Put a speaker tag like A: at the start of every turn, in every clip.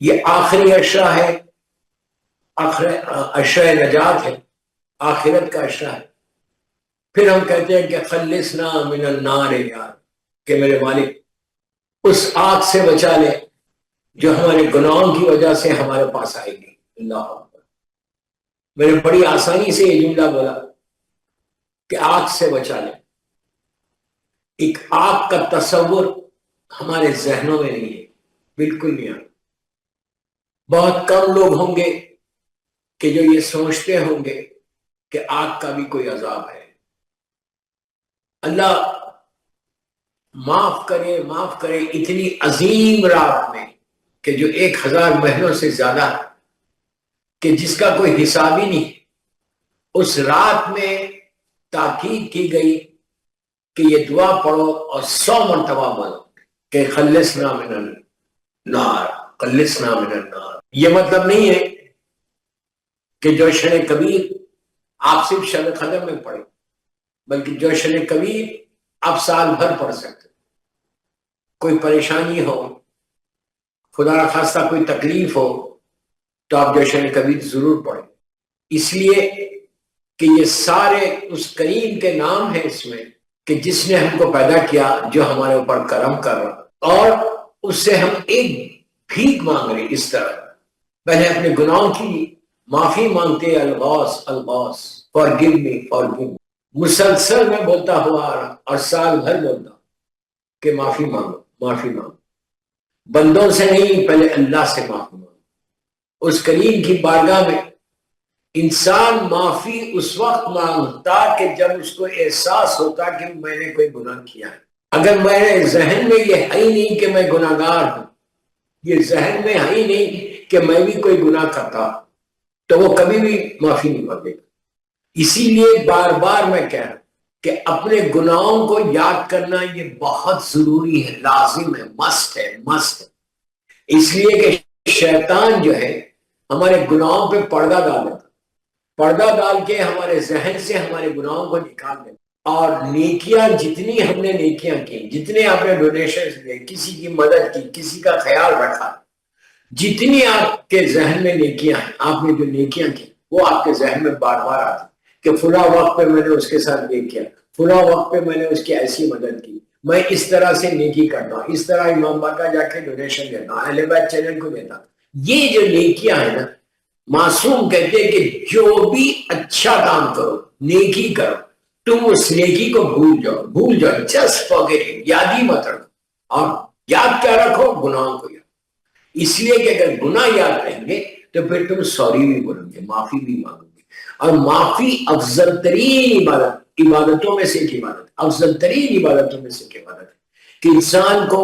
A: یہ آخری اشرا ہے، اشرا نجات ہے، آخرت کا اشرا ہے۔ پھر ہم کہتے ہیں کہ خلصنا من النار یار، کہ میرے مالک اس آگ سے بچا لے جو ہمارے گناہوں کی وجہ سے ہمارے پاس آئے گی۔ اللہ اکبر، میں نے بڑی آسانی سے یہ جملہ بولا کہ آگ سے بچا لے۔ ایک آگ کا تصور ہمارے ذہنوں میں نہیں ہے، بالکل نہیں ہے۔ بہت کم لوگ ہوں گے کہ جو یہ سوچتے ہوں گے کہ آگ کا بھی کوئی عذاب ہے۔ اللہ معاف کرے، معاف کرے اتنی عظیم رات میں کہ جو 1000 مہینوں سے زیادہ ہے، کہ جس کا کوئی حساب ہی نہیں۔ اس رات میں تاکید کی گئی کہ یہ دعا پڑھو اور 100 مرتبہ بولو کہ خلصنا من النار، خلصنا من النار۔ یہ مطلب نہیں ہے کہ جوشن کبیر آپ صرف شب قدر میں پڑھیں، بلکہ جوشن کبیر آپ سال بھر پڑھ سکتے۔ کوئی پریشانی ہو، خدا نہ خواستہ کوئی تکلیف ہو، تو آپ جوشن کبیر ضرور پڑھیں، اس لیے کہ یہ سارے اس کریم کے نام ہیں اس میں، کہ جس نے ہم کو پیدا کیا، جو ہمارے اوپر کرم کر رہا، اور اس سے ہم ایک بھیک مانگ رہے۔ اس طرح پہلے اپنے گناہوں کی معافی مانگتے، الغوث الغوث، forgive me forgive me، مسلسل میں بولتا ہوا اور سال بھر بولتا کہ معافی مانگو، معافی مانگو، بندوں سے نہیں، پہلے اللہ سے معافی مانگو۔ اس کریم کی بارگاہ میں انسان معافی اس وقت مانگتا کہ جب اس کو احساس ہوتا کہ میں نے کوئی گناہ کیا ہے۔ اگر میرے ذہن میں یہ ہے ہی نہیں کہ میں گناہ گار ہوں، یہ ذہن میں ہے ہی نہیں کہ میں بھی کوئی گناہ کرتا، تو وہ کبھی بھی معافی نہیں مانگے گا۔ اسی لیے بار بار میں کہہ رہا ہوں کہ اپنے گناہوں کو یاد کرنا یہ بہت ضروری ہے، لازم ہے، مست ہے، مست ہے۔ اس لیے کہ شیطان جو ہے ہمارے گناہوں پہ پردہ ڈال دیتا، پردہ ڈال کے ہمارے ذہن سے ہمارے گناہوں کو نکال دے، اور نیکیاں جتنی ہم نے نیکیاں کی، جتنے آپ نے ڈونیشنز دیے، کسی کی مدد کی، کسی کا خیال رکھا، جتنی آپ کے ذہن میں نیکیاں ہیں، آپ نے جو نیکیاں کی وہ آپ کے ذہن میں بار بار آتی کہ فلاں وقت پہ میں نے اس کے ساتھ یہ کیا، فلاں وقت پہ میں نے اس کی ایسی مدد کی، میں اس طرح سے نیکی کرتا ہوں، اس طرح امام باقا جا کے ڈونیشن دیتا ہوں، اہل بیت چینل کو دیتا ہوں۔ یہ جو نیکیاں ہیں نا، معصوم کہتے ہیں کہ جو بھی اچھا کام کرو، نیکی کرو، تم اس نیکی کو بھول جاؤ، جسٹ فارگیٹ اٹ، یاد ہی مت رکھو۔ اور یاد کیا رکھو؟ گناہوں کو یاد۔ اس لیے کہ اگر گناہ یاد رہیں گے تو پھر تم سوری بھی بولو گے، معافی بھی مانگو گے۔ اور معافی افضل ترین عبادتوں میں سے ایک عبادت، افضل ترین عبادتوں میں سے ایک عبادت ہے، کہ انسان کو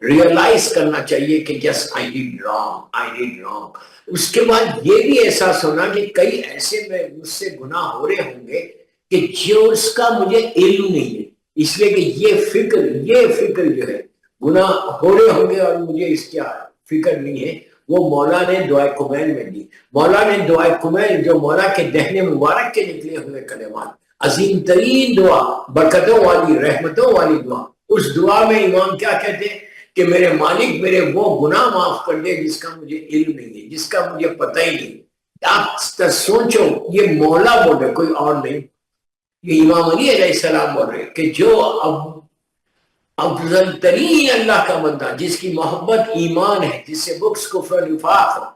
A: ریئلائز کرنا چاہیے کہ یس آئی ڈیڈ رانگ۔ اس کے بعد یہ بھی احساس ہونا کہ کئی ایسے میں مجھ سے گناہ ہو رہے ہوں گے کہ جو اس کا مجھے علم نہیں ہے، اس لیے کہ یہ فکر جو ہے، گناہ ہو رہے ہوں گے اور مجھے اس کی فکر نہیں ہے، وہ مولا نے دعائے کمیل میں دی۔ مولا نے دعائے کمیل، جو مولا کے دہن مبارک کے نکلے ہوئے کلمات، عظیم ترین دعا، برکتوں والی، رحمتوں والی دعا، اس دعا میں امام کیا کہتے ہیں کہ میرے مالک میرے وہ گناہ معاف کر دے جس کا مجھے علم نہیں ہے، جس کا مجھے پتہ ہی نہیں۔ آپ سوچو، یہ مولا بول رہے، کوئی اور نہیں، یہ امام علی علیہ السلام بول رہے کہ جو افضل ترین اللہ کا بندہ، جس کی محبت ایمان ہے، جس سے بغض کفر نفاق ہے،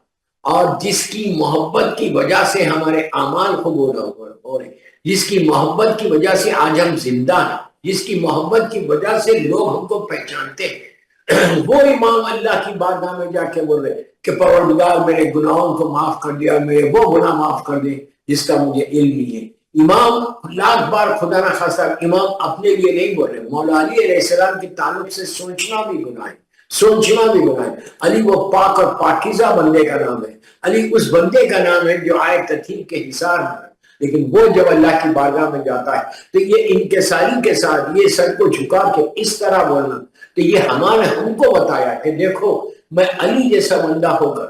A: اور جس کی محبت کی وجہ سے ہمارے اعمال قبول ہو رہے، جس کی محبت کی وجہ سے آج ہم زندہ ہیں، جس کی محبت کی وجہ سے لوگ ہم کو پہچانتے ہیں، وہ امام اللہ کی بارگاہ میں جا کے بول رہے کہ پروردگار میرے گناہوں کو معاف کر دیا، میرے وہ گناہ معاف کر دے جس کا مجھے علم نہیں ہے۔ امام لاکھ بار خدا نہ خواستہ امام اپنے لیے نہیں بول رہے، مولا علی علیہ السلام کے تعلق سے سوچنا بھی گناہ ہے، سوچنا بھی گناہ ہے۔ علی وہ پاک اور پاکیزہ بندے کا نام ہے، علی اس بندے کا نام ہے جو آئے تطہیر کے حصار میں، لیکن وہ جب اللہ کی بارگاہ میں جاتا ہے تو یہ انکساری کے ساتھ، یہ سر کو جھکا کے اس طرح بولنا، تو یہ ہمارے ہم کو بتایا کہ دیکھو میں علی جیسا بندہ ہو کر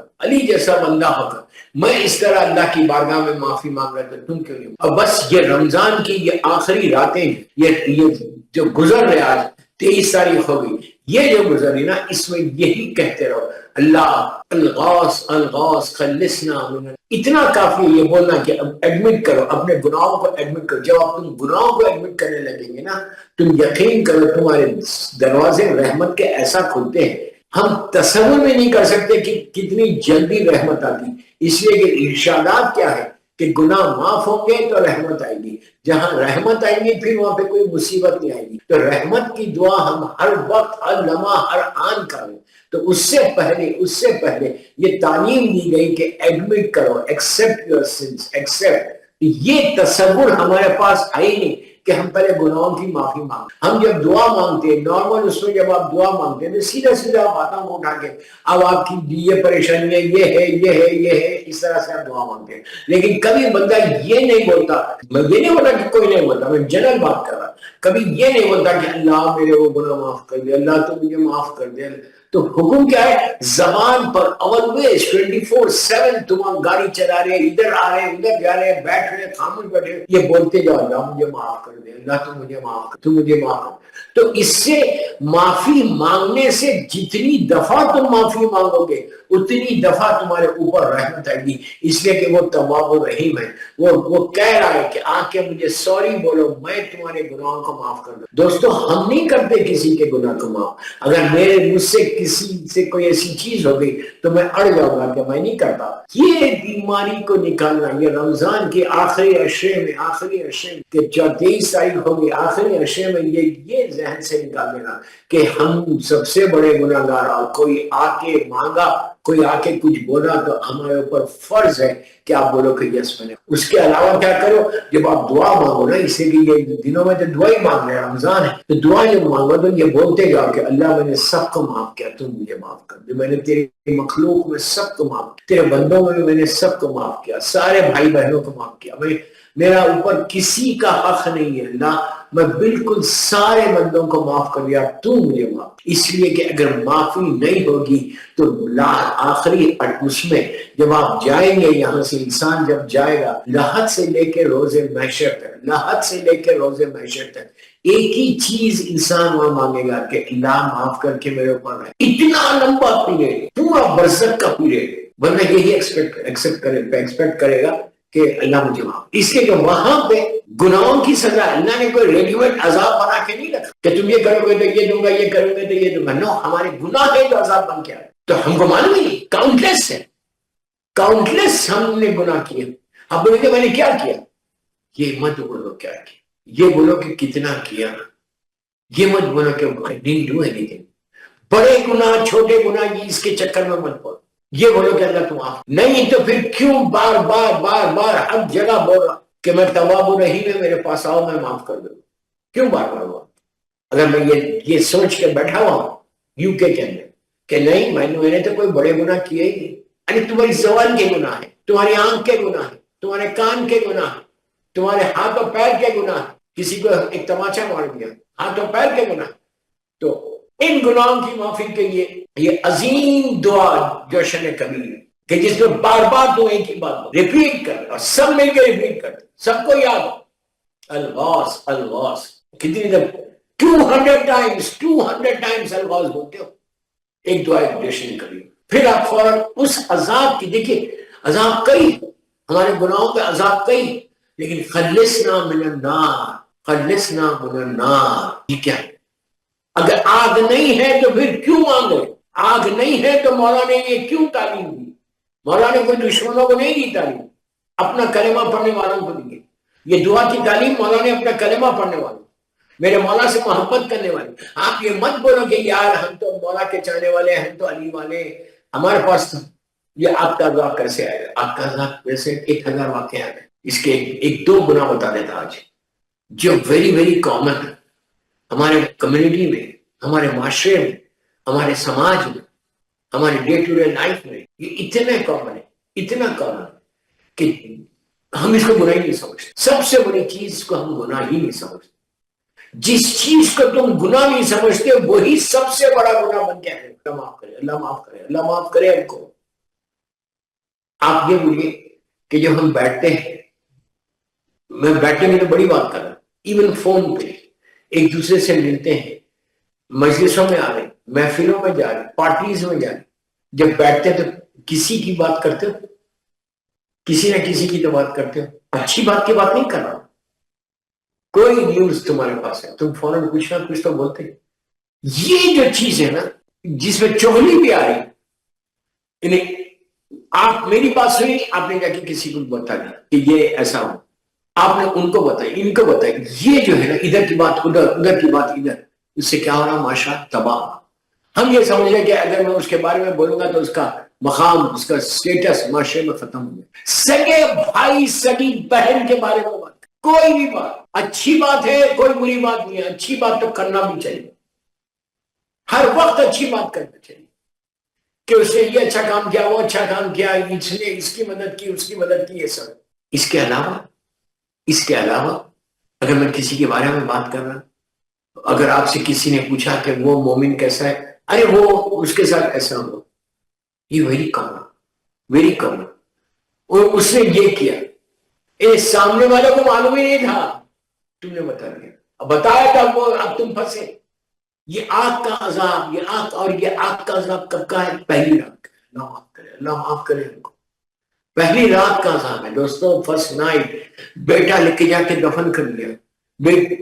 A: میں اس طرح اللہ کی بارگاہ میں معافی مانگ رہا تھا، تم کیوں نہیں؟ اور بس یہ رمضان کی یہ آخری راتیں، یہ جو گزر رہے آج 23 تاریخ ہوگی، یہ جو گزری نا اس میں یہی کہتے رہو اللہ الغوث الغوث خلصنا من، اتنا کافی ہے یہ بولنا کہ اب ایڈمٹ کرو اپنے گناہوں کو، ایڈمٹ کرو. جب آپ تم گناہوں کو ایڈمٹ کرنے لگیں گے نا، تم یقین کرو تمہارے دروازے رحمت کے ایسا کھلتے ہیں ہم تصور میں نہیں کر سکتے کہ کتنی جلدی رحمت آتی. اس لیے کہ ارشادات کیا ہے کہ گناہ معاف ہوں گے تو رحمت آئے گی، جہاں رحمت آئے گی پھر وہاں پہ کوئی مصیبت نہیں آئے گی. تو رحمت کی دعا ہم ہر وقت ہر لمحہ ہر آن کریں. تو اس سے پہلے یہ تعلیم دی گئی کہ ایڈمٹ کرو، ایکسپٹ یور سنس، ایکسپٹ. یہ تصور ہمارے پاس آئی نہیں کہ ہم پہلے گناہوں کی معافی مانگ. ہم جب دعا مانگتے ہیں نارمل اس میں جب آپ دعا مانگتے ہیں تو سیدھا آپ آتا ہوں اٹھا کے اب آپ کی یہ پریشانی ہے، یہ ہے، اس طرح سے آپ دعا مانگتے ہیں. لیکن کبھی بندہ یہ نہیں بولتا، میں یہ نہیں بولتا کہ کوئی نہیں بولتا، میں جنرل بات کر رہا، کبھی یہ نہیں بولتا کہ اللہ میرے وہ گناہ معاف کر دے، اللہ تو مجھے معاف کر دے. تو حکم کیا ہے؟ زبان پر always 24/7 تم گاڑی چلا رہے، ادھر آ رہے، ادھر جا رہے، بیٹھ رہے، خاموش بیٹھے، یہ بولتے جاؤ اللہ مجھے معاف کر دے، اللہ تو مجھے معاف کر، تو مجھے معاف کر. تو اس سے معافی مانگنے سے جتنی دفعہ تم معافی مانگو گے اتنی دفعہ تمہارے اوپر رحمت آئے گی. اس لیے کہ وہ تواب الرحیم ہے، وہ کہہ رہا ہے کہ آ کے مجھے سوری بولو، میں تمہارے گناہوں کو معاف کر دوں. دوستو ہم نہیں کرتے کسی کے گناہ کو معاف. اگر مجھ سے کسی سے کوئی ایسی چیز ہو گئی تو میں اڑ جاؤں گا کہ میں نہیں کرتا. یہ بیماری کو نکالنا، یہ رمضان کے آخری عشرے میں کہ 23 تاریخ ہوگی آخری عشرے میں یہ ذہن سے نکال دینا کہ ہم سب سے بڑے گناہ گار، اور کوئی آ کے مانگا، کوئی آ کے کچھ بولا تو ہمارے اوپر فرض ہے کہ آپ بولو کہ یس میں نے. اس کے علاوہ کیا کرو، جب آپ دعا مانگو نا، اسے کہ یہ دنوں میں تو دعا ہی مانگ رہے ہیں، رمضان ہے تو دعا جب مانگو تو یہ بولتے جاؤ کہ اللہ میں نے سب کو معاف کیا، تم مجھے معاف کر دے. میں نے تیرے مخلوق میں سب کو معاف کیا، تیرے بندوں میں نے سب کو معاف کیا، سارے بھائی بہنوں کو معاف کیا، میرا اوپر کسی کا حق نہیں ہے اللہ، میں بالکل سارے بندوں کو معاف کر دیا، تو مجھے معاف. اس لیے کہ اگر معافی نہیں ہوگی تو آخری اس میں جب آپ جائیں گے یہاں سے، انسان جب جائے گا لحد سے لے کے روز محشر تک ایک ہی چیز انسان وہاں مانگے گا کہ اللہ معاف کر کے میرے اوپر رہے. اتنا لمبا پیریڈ، پورا برزخ کا پیریڈ، بندہ یہی ایکسپیکٹ کرے گا کہ اللہ مجھے معاف. اس لیے کہ وہاں پہ گناہوں کی سزا اللہ نے کوئی ریڈی میڈ عذاب بنا کے نہیں رکھا کہ تم یہ کرو گے تو یہ دوں گا، یہ کرو گے تو یہ دوں گا. نو، ہمارے گناہ ہے تو عذاب بن کے آئے. تو ہم کو معلوم نہیں، کاؤنٹلیس ہم نے گناہ کیے. اب بولے کہ میں نے کیا کیا، یہ مت بولو کیا کیا، یہ بولو کہ کتنا کیا. یہ مت بولو کہ I didn't do anything. بڑے گناہ چھوٹے گناہ یہ اس کے چکر میں مت بولو. یہ بولو کہ اللہ تم معاف نہیں، تو پھر کیوں بار بار ہر جگہ بول رہا کہ میں تواب الرحیم ہے، میرے پاس آؤ میں معاف کر دوں. کیوں بار بار بول؟ اگر میں یہ سوچ کے بیٹھا ہوا ہوں یو کے اندر کہ نہیں میں نے تو کوئی بڑے گناہ کیے ہی نہیں. ارے تمہاری زبان کے گناہ ہے، تمہاری آنکھ کے گناہ ہے، تمہارے کان کے گناہ ہے، تمہارے ہاتھ اور پیر کے گناہ ہے، کسی کو ایک تماچا مار دیا، ہاتھ اور پیر کے گناہ. تو ان گناہوں کی معافی کے لیے یہ عظیم دعا جوشن کبیر کہ جس میں بار بار تو ایک ہی بات ریپیٹ کر، اور سب مل کے ریپیٹ کر، سب کو یاد ہو الغوث الغوث. کتنی دفعہ 200 ٹائمز الغوث بولتے ہو. ایک دعا جوشن کبیر. پھر آپ فوراً اس عذاب کی، دیکھیے عذاب کئی، ہمارے گناہوں پہ عذاب کئی، لیکن خلصنا من النار یہ کیا ہے؟ اگر آگ نہیں ہے تو پھر کیوں مانگے؟ آگ نہیں ہے تو مولا نے یہ کیوں تعلیم دی؟ مولا نے کوئی دشمنوں کو نہیں دی تعلیم، اپنا کلمہ پڑھنے والوں کو دی. یہ دعا کی تعلیم مولا نے اپنا کلمہ پڑھنے والوں، میرے مولا سے محبت کرنے والے. آپ یہ مت بولو کہ یار ہم تو مولا کے چاہنے والے ہیں، ہم تو علی والے، ہمارے پاس یہ آپ کا عذاب کیسے آئے گا؟ آپ کا عذاب ویسے 1000 واقعات ہیں. اس کے ایک دو گناہ بتا دیتا آج جو ویری کامن ہے ہمارے کمیونٹی میں، ہمارے معاشرے میں، ہمارے سماج میں، ہمارے ڈے ٹو ڈے لائف میں. یہ اتنا کامن ہے کہ ہم اس کو گناہ ہی نہیں سمجھتے. سب سے بڑی چیز کو ہم گناہ ہی نہیں سمجھتے. جس چیز کو تم گناہ نہیں سمجھتے وہی سب سے بڑا گناہ بن گیا ہے. اللہ معاف کرے، اللہ معاف کرے، اللہ معاف کرے ہم کو. آپ یہ بولیے کہ جب ہم بیٹھتے ہیں، میں بیٹھنے میں تو بڑی بات کر رہا ہوں، ایون فون پہ ایک دوسرے سے ملتے ہیں مجلسوں میں آ رہے، محفلوں میں جا رہے، پارٹیز میں جا رہے، جب بیٹھتے تو کسی کی بات کرتے ہو؟ کسی نہ کسی کی تو بات کرتے ہو، اچھی بات کی بات نہیں کر رہا ہوں، کوئی نیوز تمہارے پاس ہے تم فوراً کچھ نہ کچھ تو بولتے ہیں۔ یہ جو چیز ہے نا جس میں چغلی بھی آ رہی، یعنی آپ میری بات سنی، آپ نے جا کے کسی کو بتا دیا کہ یہ ایسا ہو، آپ نے ان کو بتائی، ان کو بتائی، یہ جو ہے نا ادھر کی بات ادھر، ادھر کی بات ادھر، اس سے کیا ہو رہا معاشرہ تباہ۔ ہم یہ سمجھ لیں کہ اگر میں اس کے بارے میں بولوں گا تو اس کا مقام، اس کا سٹیٹس معاشرے میں ختم ہو گیا۔ سگے بھائی سگی بہن کے بارے میں بات، کوئی بھی بات اچھی بات ہے، کوئی بری بات نہیں ہے، اچھی بات تو کرنا بھی چاہیے، ہر وقت اچھی بات کرنا چاہیے کہ اس نے یہ اچھا کام کیا، وہ اچھا کام کیا، اس نے اس کی مدد کی، اس کی مدد کی، یہ سب۔ اس کے علاوہ اگر میں کسی کے بارے میں بات کر رہا، اگر آپ سے کسی نے پوچھا کہ وہ مومن کیسا ہے، ارے وہ اس کے ساتھ ایسا ہو، یہ ویری کامن، ویری کامن، اور اس نے یہ کیا، سامنے والے کو معلوم ہی نہیں تھا، تم نے بتا دیا، اب بتایا تھا وہ، اب تم پھنسے۔ یہ آگ کا عذاب، یہ آگ، اور یہ آگ کا عذاب کب کا ہے؟ پہلی رات کا۔ اللہ معاف کرے، اللہ معاف کرے ہم کو، پہلی رات کا عذاب ہے دوستوں، فرسٹ نائٹ۔ بیٹا لے کے جا کے دفن کر دیا،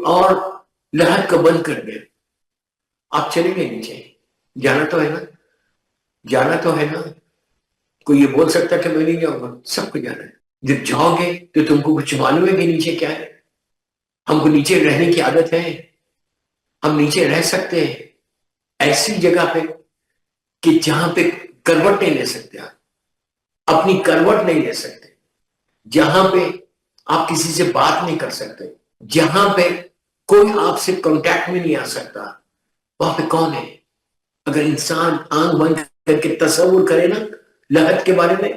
A: اور لہر کو بند کر دیا، آپ چلیں گے نیچے، جانا تو ہے نا، جانا تو ہے نا، کوئی یہ بول سکتا کہ میں نہیں جاؤں گا؟ سب کو جانا ہے۔ جب جاؤ گے تو تم کو کچھ معلوم ہے کہ نیچے کیا ہے؟ ہم کو نیچے رہنے کی عادت ہے، ہم نیچے رہ سکتے ہیں ایسی جگہ پہ کہ جہاں پہ کروٹ نہیں لے سکتے، آپ اپنی کروٹ نہیں لے سکتے، جہاں پہ آپ کسی سے بات نہیں کر سکتے، جہاں پہ کوئی آپ سے کانٹیکٹ میں نہیں آ سکتا، وہاں پہ کون ہے؟ اگر انسان آنکھ بند کر کے تصور کرے نا لہت کے بارے میں،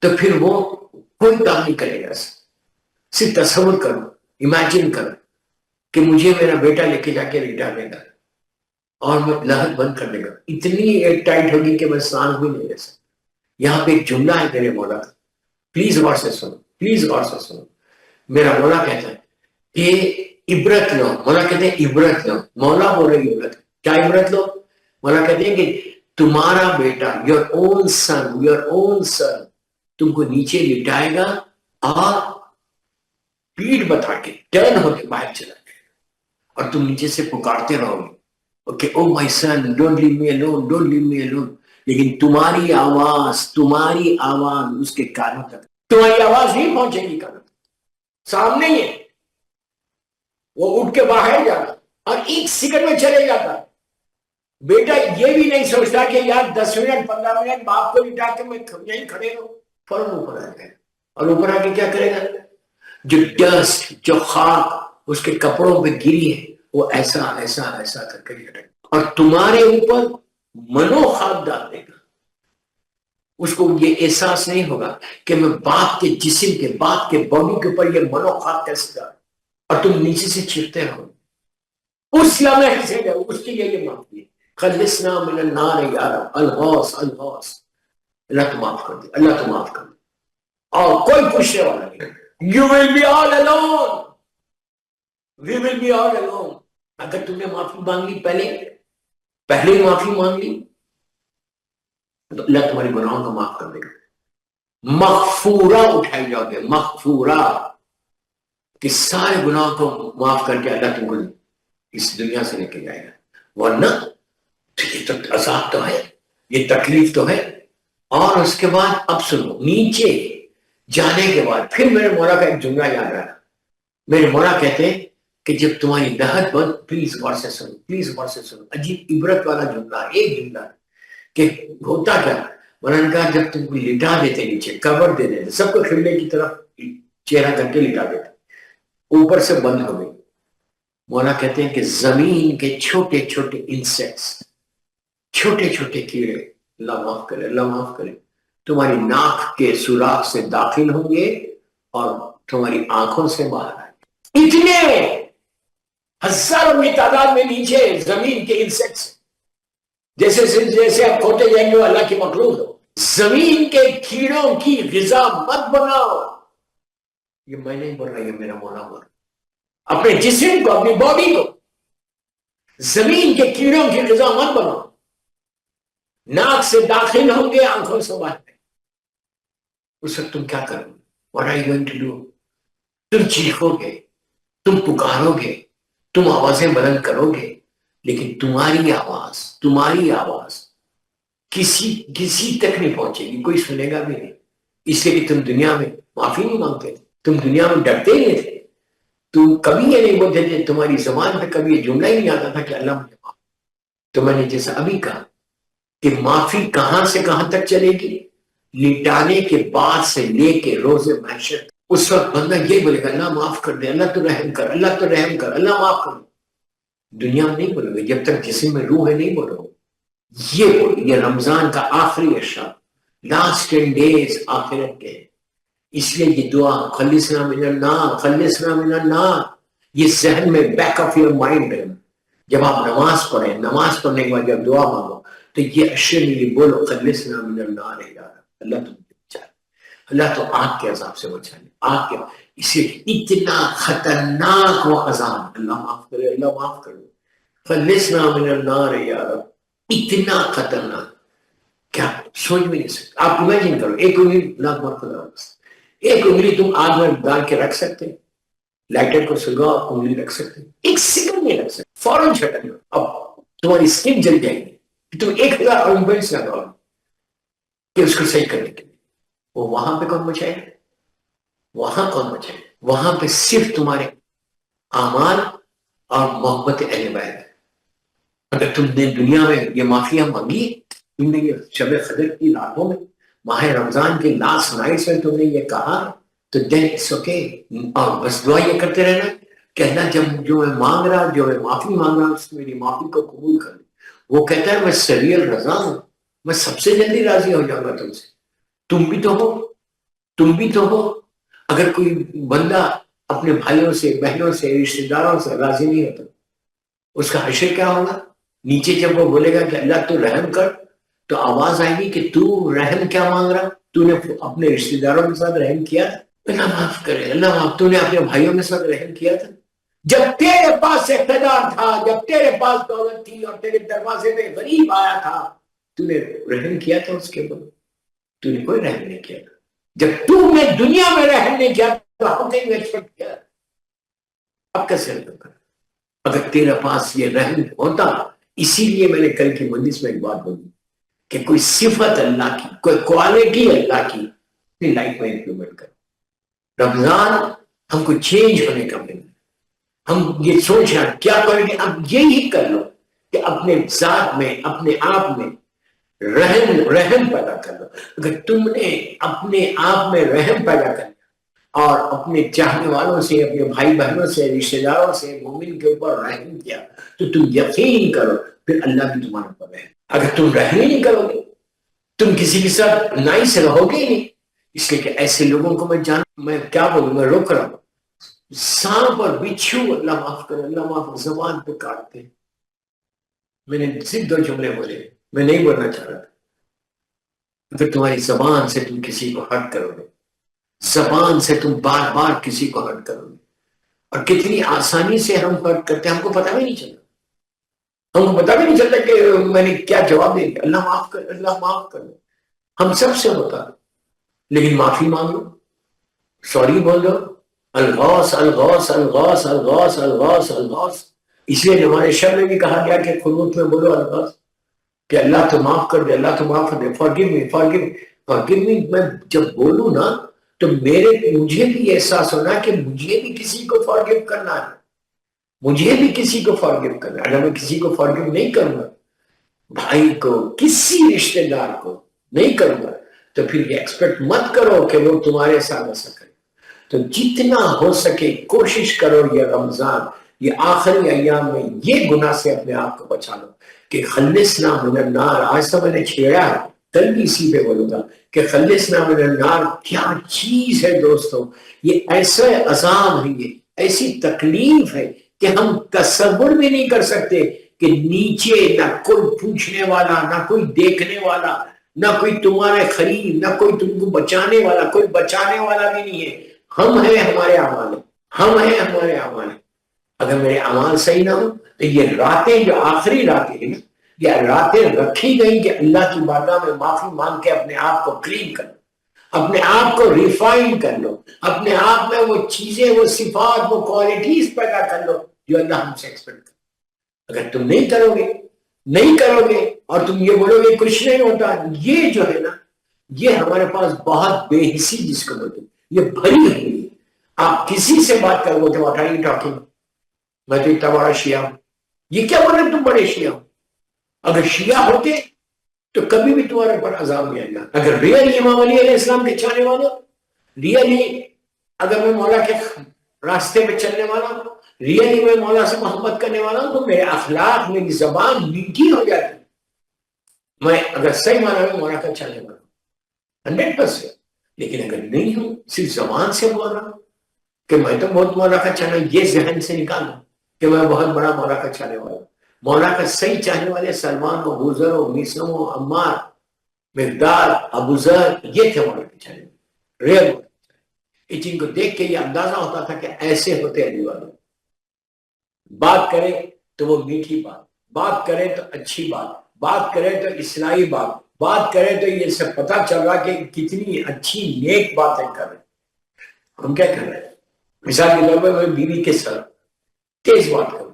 A: تو پھر وہ کوئی کام نہیں کرے گا۔ صرف تصور کرو، امیجن کرو کہ مجھے میرا بیٹا لے کے جا کے لٹا دے گا اور میں لہت بند کر دے گا، اتنی ایئر ٹائٹ ہوگی کہ میں سانس بھی نہیں لے سکتا۔ یہاں پہ ایک جملہ ہے میرے مولا، پلیز غور سے سنو، پلیز غور سے سنو، میرا مولا کہتا ہے کہ عبرت لو، مولا کہتے ہیں عبرت لو، مولا بول رہے عبرت، کیا عبرت لو؟ مولا کہتے ہیں کہ تمہارا بیٹا، your own sun, your own سن تم کو نیچے لٹائے گا اور پیٹ بتا کے ٹرن ہو کے باہر چلا جائے گا، اور تم نیچے سے پکارتے رہو گے okay oh my son don't leave me alone, don't leave me alone, لیکن تمہاری آواز اس کے کانوں تک، تمہاری آواز نہیں پہنچے گی کانوں تک، سامنے ہی ہے، وہ اٹھ کے باہر جانا اور ایک سیکنڈ میں چلے جاتا۔ بیٹا یہ بھی نہیں سوچتا کہ یار 10 منٹ 15 منٹ باپ کو لٹا کے میں یہیں کھڑے رہوں، فوراً اوپر آ جائے گا، اور اوپر آ کے کیا کرے گا؟ جو ڈسٹ، جو خاک اس کے کپڑوں پہ گری ہے وہ ایسا ایسا ایسا کر کے لٹے، اور تمہارے اوپر منو خاک ڈال دے گا۔ اس کو یہ احساس نہیں ہوگا کہ میں باپ کے جسم کے، باپ کے باڈی کے اوپر یہ منو خاک کیسے ڈال، اور تم نیچے سے چیختے رہو۔ اس لمحے سے اس کے لیے یہ معافی ہے، خلصنا من النار یا رب، الغوث الغوث، اللہ تو معاف کر دے، اللہ تو معاف کر دے، اور کوئی پوچھنے والا نہیں۔ You will be all alone. We will be all alone. اگر تم نے معافی مانگ لی، پہلے معافی مانگ لی تو اللہ تمہاری گناہوں کو معاف کر دے گا، مغفورہ اٹھائی جاؤ گے، مغفورہ، کہ سارے گناہوں کو معاف کر کے اللہ تم کو اس دنیا سے لے کے جائے گا، ورنہ یہ تو عذاب تو ہے، یہ تکلیف تو ہے۔ اور اس کے بعد اب سنو، نیچے جانے کے بعد پھر میرے مولا کا ایک جملہ یاد آیا، میرے مولا کہتے ہیں کہ جب تمہاری لہت بند، پلیز غور سے سنو، پلیز غور سے سنو، عجیب عبرت والا جملہ، ایک جملہ کہ ہوتا کیا، مولانا نے کہا جب تم کو لٹا دیتے نیچے، کور دے دیتے، سب کو قبلے کی طرف چہرہ کر کے لٹا دیتے، اوپر سے بند ہو گئی، مولا کہتے ہیں کہ زمین کے چھوٹے چھوٹے انسیکٹس، چھوٹے چھوٹے کیڑے، اللہ معاف کرے، اللہ معاف کرے، تمہاری ناک کے سوراخ سے داخل ہوں گے اور تمہاری آنکھوں سے باہر آئیں گے۔ اتنے ہزاروں کی تعداد میں نیچے زمین کے انسیکٹس، جیسے آپ کھوتے جائیں گے اللہ کی مخلوق ہو، زمین کے کیڑوں کی غذا مت بناؤ۔ یہ میں نہیں بول رہا، یہ میرا مولا بول رہا، اپنے جسم کو، اپنی باڈی کو زمین کے کیڑوں کی غذا مت بنو، ناک سے داخل ہوں گے آنکھوں سے باہر، اس وقت تم کیا کرو گے؟ What are you going to do؟ تم چیخو گے، تم پکارو گے، تم آوازیں بلند کرو گے، لیکن تمہاری آواز کسی تک نہیں پہنچے گی، کوئی سنے گا بھی نہیں، اس لیے کہ تم دنیا میں معافی نہیں مانگتے تھے، تم دنیا میں ڈرتے ہی نہیں تھے، تم کبھی یہ نہیں بولتے تھے، تمہاری زبان پہ کبھی یہ جملہ ہی نہیں آتا تھا کہ اللہ مجھے معاف۔ تو میں نے جیسا ابھی کہا کہ معافی کہاں سے کہاں تک چلے گی؟ لٹانے کے بعد سے لے کے روز محشر، اس وقت بندہ یہ بولے گا اللہ معاف کر دے، اللہ تو رحم کر، اللہ تو رحم کر، اللہ معاف کر۔ دنیا میں نہیں بولو گے، جب تک جسم میں روح ہے نہیں بولو گے، یہ بولو۔ یہ رمضان کا آخری اشرا، لاسٹ 10 days آخرت کے، اس لیے یہ دعا خلصنا من النار، خلصنا من النار، یہ ذہن میں بیک آف یور مائنڈ ہے۔ جب آپ نماز پڑھیں، نماز پڑھنے کے بعد جب دعا مانگو تو یہ اشر میں یہ بولو خلصنا من النار ہے، یا رب اللہ تم بچا، اللہ تو آگ کے عذاب سے بچا لے، آگ کے، اسے اتنا خطرناک وہ عذاب، اللہ معاف کرے، اللہ معاف کرے، خلصنا من النار ہے یا رب، اتنا خطرناک، کیا سوچ بھی نہیں سکتے۔ آپ امیجن کرو، ایک انگلی ناک بند خدا، ایک انگلی تم آگ میں ڈال کے رکھ سکتے، لائٹر کو سلگاؤ، انگلی رکھ سکتے، ایک سیکنڈ نہیں رکھ سکتے، فوراً جھٹک لو، اب تمہاری اسکن جل جائے گی، تم 1000 آرگومنٹس لگاؤ کہ اس کو صحیح کرنے کے لیے، وہ وہاں پہ کون بچائے؟ وہاں کون بچائے؟ وہاں پہ صرف تمہارے اعمال اور محبت اہل بیت۔ اگر تم نے دنیا میں یہ معافیاں مانگی، تم نے یہ شب قدر کی راتوں میں، ماہ رمضان کے لاسٹ نائٹس میں تم نے یہ کہا، تو دین اٹس اوکے، اور بس دعا یہ کرتے رہنا کہ اللہ جب جو میں مانگ رہا، جو میں معافی مانگ رہا، اس میری معافی کو قبول کر لے۔ وہ کہتا ہے میں سریع رضا ہوں، میں سب سے جلدی راضی ہو جاؤں گا تم سے، تم بھی تو ہو، تم بھی تو ہو۔ اگر کوئی بندہ اپنے بھائیوں سے، بہنوں سے، رشتہ داروں سے راضی نہیں ہوتا، اس کا حشر کیا ہوگا؟ نیچے جب وہ بولے گا کہ اللہ تو رحم کر، تو آواز آئے گی کہ تو رحم کیا مانگ رہا؟ تو نے اپنے رشتہ داروں کے ساتھ رحم کیا تھا؟ اللہ معاف کرے، اللہ معاف، تو نے اپنے بھائیوں کے ساتھ رحم کیا تھا؟ جب تیرے پاس اقتدار تھا، جب تیرے پاس دولت تھی اور تیرے دروازے میں غریب آیا تھا، تو نے رحم کیا تھا اس کے اوپر؟ تو نے کوئی رحم نہیں کیا تھا۔ جب تو نے دنیا میں رحم نہیں کیا تو ہم کہیں ایکسپیکٹ کیا؟ اب کیسے رحم کر؟ اگر تیرے پاس یہ رحم ہوتا، اسی لیے میں نے کل کی مجلس میں ایک بات بولی کہ کوئی صفت اللہ کی، کوئی کوالٹی اللہ کی اپنی لائف میں امپلیمنٹ کرو۔ رمضان ہم کو چینج ہونے کا مل، ہم یہ سوچ رہے ہیں کیا کوالٹی، اب یہی کر لو کہ اپنے ذات میں، اپنے آپ میں رحم پیدا کر لو۔ اگر تم نے اپنے آپ میں رحم پیدا کر اور اپنے چاہنے والوں سے، اپنے بھائی بہنوں سے، رشتہ داروں سے، مومن کے اوپر رحم کیا، تو تم یقین کرو پھر اللہ بھی تمہارے اوپر رحم۔ اگر تم رحم ہی نہیں کرو گے، تم کسی کے ساتھ نائس رہو گے ہی نہیں، اس لیے کہ ایسے لوگوں کو میں کیا بولوں، میں روک رہا ہوں، سانپ اور بچھو اللہ معاف کرے، اللہ معاف، زبان پہ کاٹتے ہیں۔ میں نے صرف 2 جملے بولے، میں نہیں بولنا چاہ رہا تھا۔ اگر تمہاری زبان سے تم کسی کو ہرٹ کرو گے، زبان سے تم بار بار کسی کو ہرٹ کرو گے، اور کتنی آسانی سے ہم ہرٹ کرتے ہیں، ہم کو پتہ بھی نہیں چلتا، ہم کو پتہ بھی نہیں چلتا کہ میں نے کیا جواب دے دیا، اللہ معاف کر، اللہ معاف کر، ہم سب سے ہوتا، لیکن معافی مانگو، سوری بول دو، الغوث الغوث الغوث الغوث الغوث الغوث۔ اس لیے ہمارے شب میں بھی کہا گیا کہ قنوت میں بولو الغوث، کہ اللہ تو معاف کر دے، اللہ تو معاف کر دے، forgive me forgive me forgive me۔ میں جب بولوں نا تو مجھے بھی احساس ہونا کہ مجھے بھی کسی کو forgive کرنا ہے، مجھے بھی کسی کو forgive کرنا ہے۔ اگر میں کسی کو forgive نہیں کروں گا، بھائی کو، کسی رشتہ دار کو نہیں کروں گا، تو پھر یہ ایکسپیکٹ مت کرو کہ وہ تمہارے ساتھ ایسا کرے۔ تو جتنا ہو سکے کوشش کرو یہ رمضان، یہ آخری ایام میں یہ گناہ سے اپنے آپ کو بچا لو کہ خلصنا من النار۔ آج تو میں نے چھیڑا ہے، کل بھی اسی پہ بولوں گا کہ خلصنا من النار کیا چیز ہے دوستوں، یہ ایسا عذاب ہے، یہ ایسی تکلیف ہے کہ ہم تصور بھی نہیں کر سکتے کہ نیچے نہ کوئی پوچھنے والا، نہ کوئی دیکھنے والا، نہ کوئی تمہارے قریب، نہ کوئی تم کو بچانے والا، کوئی بچانے والا بھی نہیں ہے، ہم ہیں ہمارے اعمال، ہم ہیں ہمارے اعمال۔ اگر میرے اعمال صحیح نہ ہو تو یہ راتیں جو آخری راتیں ہیں یہ راتیں رکھی گئی کہ اللہ کی بارگاہ میں معافی مانگ کے اپنے آپ کو کلین کر لو، اپنے آپ کو ریفائن کر لو، اپنے آپ میں وہ چیزیں، وہ صفات، وہ کوالٹیز پیدا کر لو جو اللہ ہم سے ایکسپیکٹ کرے۔ اگر تم نہیں کرو گے اور تم یہ بولو گے کچھ نہیں ہوتا، یہ جو ہے نا یہ ہمارے پاس بہت بے حسی جس کو بولتے ہیں یہ بھری ہوئی ہے۔ آپ کسی سے بات کرو گے what are you talking؟ میں تو اتنا بڑا شیعہ ہوں، یہ کیا بولے تم بڑے شیعہ ہو؟ اگر شیعہ ہوتے تو کبھی بھی تمہارے پر عذاب نہیں آئے گا۔ اگر ریئلی امام علی علیہ السلام کے چاہنے والا، ریئلی اگر میں مولا کے راستے پہ چلنے والا ہوں، ریئلی میں مولا سے محبت کرنے والا ہوں تو میرے اخلاق، میری زبان میٹھی ہو جاتی، میں اگر صحیح معنی میں مولا کا چاہنے والا ہوں 100%۔ لیکن اگر نہیں ہوں، صرف زبان سے بول رہا ہوں کہ میں تو بہت مولا کا چاہنا، یہ ذہن سے نکالوں کہ میں بہت بڑا مولا کا چاہنے والا ہوں۔ مولا کا صحیح چاہنے والے سلمان و حضر و میسم و عمار، مقدار، ابو ذر، یہ تھے مولا کے چاہنے والے ریئل۔ جن کو دیکھ کے یہ اندازہ ہوتا تھا کہ ایسے ہوتے علی والے، بات کرے تو وہ میٹھی بات کرے تو اچھی بات کرے تو اصلاحی بات کرے تو یہ سب پتا چل رہا کہ کتنی اچھی نیک باتیں کر رہے ہیں۔ ہم کیا کر رہے ہیں؟ مثال کے طور پر میں بیوی کے ساتھ تیز بات کروں،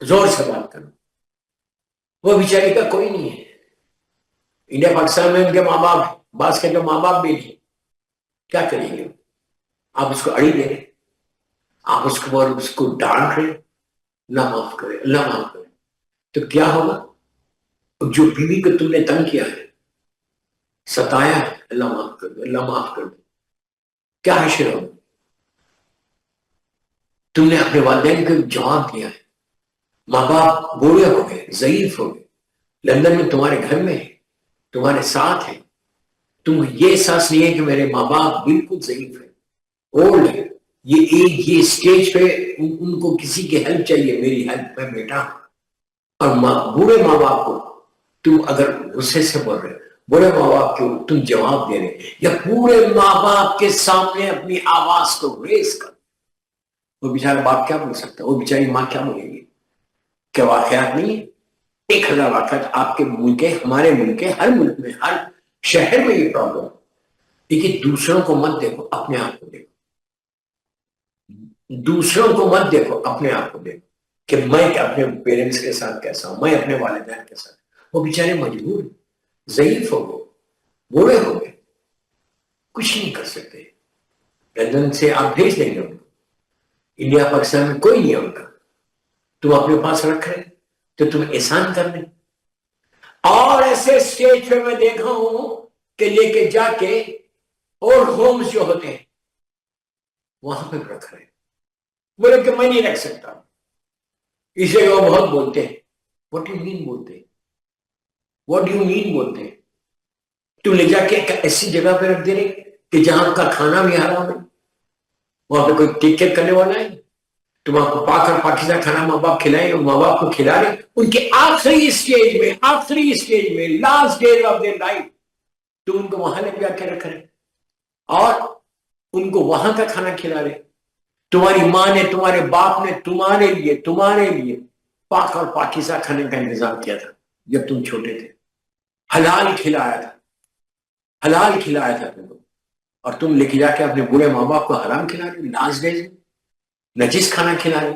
A: زور سے بات کروں، وہ بیچاری کا کوئی نہیں ہے۔ انڈیا پاکستان میں ان کے ماں باپ، بعض کے تو ماں باپ بھی نہیں، کیا کریں گے؟ آپ اس کو اڑی دے رہے، آپ اس کو ڈانٹ رہے، اللہ معاف کرے، اللہ معاف کرے، تو کیا ہوگا؟ جو بیوی کو تم نے تنگ کیا ہے، ستایا ہے، اللہ معاف کر دو، اللہ معاف کر دو، کیا حشر ہوگا؟ تم نے اپنے والدین کو جواب دیا ہے، ماں باپ بوڑھے ہو گئے، ضعیف ہو گئے، لندن میں تمہارے گھر میں ہے، تمہارے ساتھ ہے، تم یہ احساس نہیں ہے کہ میرے ماں باپ بالکل ضعیف ہے، اولڈ ہے، یہ اسٹیج پہ ان کو کسی کی ہیلپ چاہیے، میری ہیلپ میں بیٹا ہوں۔ اور بوڑھے ماں باپ کو تم اگر غصے سے بول رہے، بوڑھے ماں باپ کو تم جواب دے رہے، یا پورے ماں باپ کے سامنے اپنی آواز کو ریز کر، وہ بیچارہ باپ کیا بول سکتا ہے؟ وہ بیچاری ماں کیا بولے گی؟ کیا واقعات نہیں ہے؟ 1000 واقعات آپ کے ملک کے، ہمارے ملک کے، ہر ملک میں، ہر شہر میں یہ پرابلم۔ لیکن دوسروں کو مت دیکھو، اپنے آپ کو دیکھو، دوسروں کو مت دیکھو، اپنے آپ کو دیکھو کہ میں اپنے پیرنٹس کے ساتھ کیسا ہوں، میں اپنے والدین کے ساتھ۔ وہ بیچارے مجبور، ضعیف ہو گئے، بوڑھے ہو گئے، کچھ نہیں کر سکتے، لندن سے آپ بھیج دیں گے ان کو، انڈیا پاکستان میں کوئی نہیں ہے ان کا، تم اپنے پاس رکھ رہے تو تم احسان کر لیں۔ اور ایسے اسٹیج پہ میں دیکھا ہوں کہ لے کے جا کے اور ہومز جو ہوتے ہیں وہاں پہ رکھ رہے، بولے کہ میں نہیں رکھ سکتا، اسے وہ بہت بولتے ہیں۔ واٹ یو مین بولتے ہیں؟ واٹ یو مین بولتے ہیں؟ تم لے جا کے ایک ایسی جگہ پہ رکھ دے رہے کہ جہاں کا کھانا بھی حرام ہے، وہاں پہ کوئی ٹیک کیئر کرنے والا ہے؟ تم آپ کو پاک اور پاکیزہ کھانا ماں باپ کھلائیں، ماں باپ کو کھلا رہے ان کے آخری اسٹیج میں last days of their life, تم ان کو وہاں لے جا کے رکھ رہے اور ان کو وہاں کا کھانا کھلا رہے۔ تمہاری ماں نے، تمہارے باپ نے تمہارے لیے پاک اور پاکیزہ کھانے کا انتظام کیا تھا جب تم چھوٹے تھے، حلال کھلایا تھا تم کو، اور تم لے کے جا کے اپنے بوڑھے ماں باپ کو حرام کھلا رہے، لاسٹ ڈیز میں نجس کھانا کھلا رہے،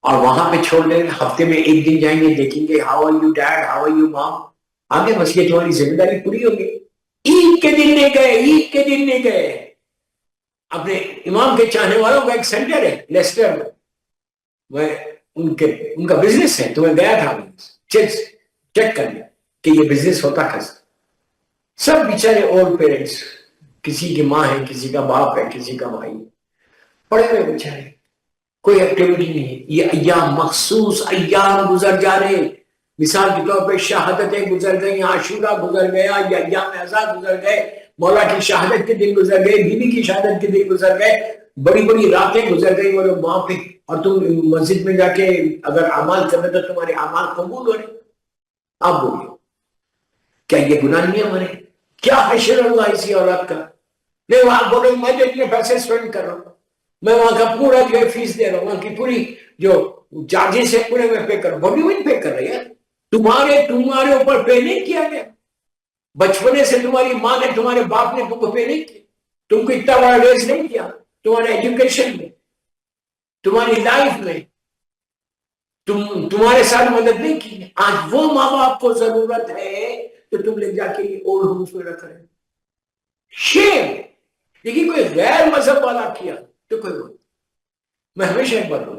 A: اور وہاں پہ چھوڑ دیں، ہفتے میں ایک دن جائیں گے، دیکھیں گے how are you dad, how are you mom, آگے بس یہ تمہاری ذمہ داری پوری ہوگی۔ عید کے دن نہیں گئے، اپنے امام کے چاہنے والوں کا ایک سینٹر ہے لیسٹر میں، ان کا بزنس ہے، تو میں گیا تھا چیک کرنے کہ یہ بزنس ہوتا کیسا۔ سب بیچارے اولڈ پیرنٹس، کسی کی ماں ہے، کسی کا باپ ہے، کسی کا بھائی، پڑے ہوئے بیچارے، کوئی ایکٹیویٹی نہیں ہے۔ یہ ایام، مخصوص ایام گزر جا رہے، مثال کے طور پہ شہادتیں گزر گئی، عاشورہ گزر گیا، یا ایام اعزاز گزر گئے، مولا کی شہادت کے دن گزر گئے، بیوی کی شہادت کے دن گزر گئے، بڑی بڑی راتیں گزر گئی، وہ لوگ وہاں پہ، اور تم مسجد میں جا کے اگر اعمال کر رہے تو تمہارے اعمال قبول ہو رہے۔ آپ بولیے کیا یہ گناہ نہیں ہے ہمارے؟ کیا حشر اللہ اسی اولاد کا؟ نہیں، آپ بولے میں جو اتنے پیسے اسپینڈ کر رہا ہوں، میں وہاں کا پورا جو ہے فیس دے رہا ہوں، وہاں کی پوری جو چارجز ہے پورے میں پے کر رہا ہوں. گورنمنٹ پے کر رہی ہے. تمہارے اوپر پے نہیں کیا گیا. بچپنے سے تمہاری ماں نے تمہارے باپ نے تم کو پے نہیں کیا. تم کو اتنا بڑا ریز نہیں کیا تمہارے ایجوکیشن میں، تمہاری لائف میں، تمہارے ساتھ مدد نہیں کی. آج وہ ماں باپ کو ضرورت ہے تو تم لے جا کے اولڈ ہومس میں رکھ رہے. شیم. لیکن کوئی غیر مذہب والا کیا تو کوئی بات. میں ہمیشہ ایک بات بولتا